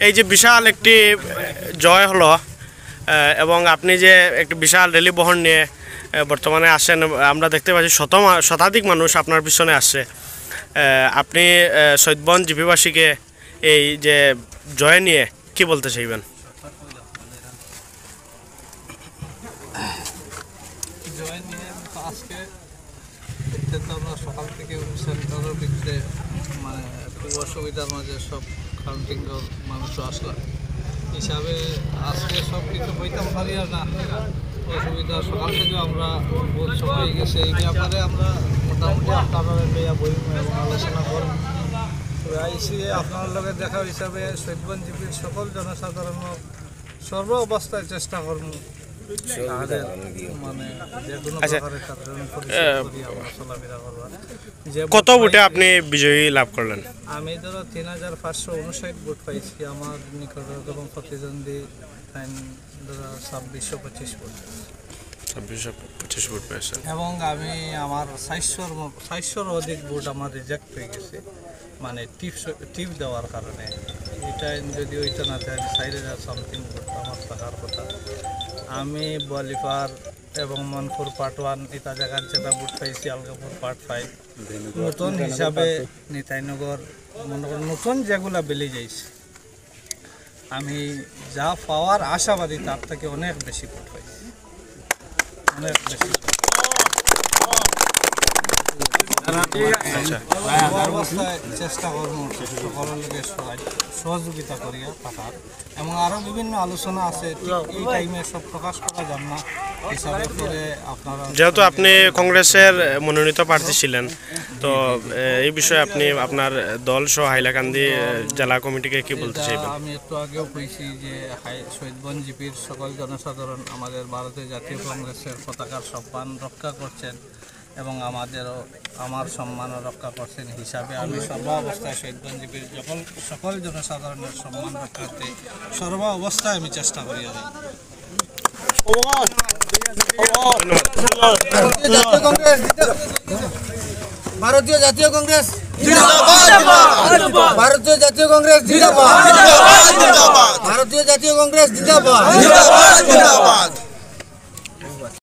এই যে বিশাল একটি জয় হলো এবং আপনি যে একটি বিশাল র্যালি বহন নিয়ে বর্তমানে আসেন, আমরা দেখতে পাচ্ছি শতাধিক মানুষ আপনার পিছনে আসছে। আপনি সৈয়দবন জিপিবাসীকে এই যে জয় নিয়ে কি বলতে চাইবেন? জয় নিয়ে আজকে আমরা সকাল থেকে সেন্টারের ভিতরে মানে খুব অসুবিধার মাঝে সব কাউন্টিং মানুষও আসলাম হিসাবে আজকে সব কিছু বইতাম পারি আর না অসুবিধা সকাল থেকে আমরা বহুত সময় গেছে এই ব্যাপারে আমরা মোটামুটি আপনারা লইয়া বই এবং আলোচনা করব। আইসি আপনার লগে দেখার হিসাবে সৈয়দবন জিপির সকল জনসাধারণ সর্ব অবস্থায় চেষ্টা করব মানে কত ভোটে আপনি বিজয়ী লাভ করলেন? আমি ধরো 3559 ভোট পাইছি। আমার নিকট এবং প্রতিদ্বন্দ্বী ধরো 2625 ভোট। 2625 ভোট পেয়েছেন এবং আমি আমার 400-র অধিক ভোট আমার রিজেক্ট হয়ে গেছে, মানে টিপ দেওয়ার কারণে। এটা যদি ওইটা না থাকে 4000 সামথিং ভোট আমার থাকার কথা। আমি বলিপার এবং মনপুর পার্ট 1 এটা জায়গার যেটা ভোট পাইছি, আলগাপুর পার্ট 5 নতুন হিসাবে নিতাইনগর মনে করেন নতুন যেগুলা বেলে যাইছে আমি যা পাওয়ার আশাবাদী তার থেকে অনেক বেশি ভোট পাইছি, অনেক বেশি। অবস্থায় চেষ্টা করবো সকলের লোকের সহযোগিতা করিয়া থাকার এবং আরও বিভিন্ন আলোচনা আছে, এই টাইমে সব প্রকাশ করা যান না হিসাবে করে আপনারা। যেহেতু আপনি কংগ্রেসের মনোনীত প্রার্থী ছিলেন, তো এই বিষয়ে আপনি আপনার দল সহ হাইলাকান্দি জেলা কমিটিকে কি বলতে চাইবেন? আমি একটু আগেও কইছি যে সৈয়দবন জিপির সকল জনসাধারণ আমাদের ভারতীয় জাতীয় কংগ্রেসের পতাকার সম্মান রক্ষা করছেন এবং আমার সম্মানও রক্ষা করছেন হিসাবে আমি সর্ব অবস্থায় সৈয়দবন জিপির সকল জনসাধারণের সম্মান রক্ষার্থে সর্ব অবস্থায় আমি চেষ্টা করি। ভারতীয় জাতীয় কংগ্রেস ভারতীয় জাতীয় কংগ্রেস জিন্দাবাদ, ভারতীয় জাতীয় কংগ্রেস জিন্দাবাদ।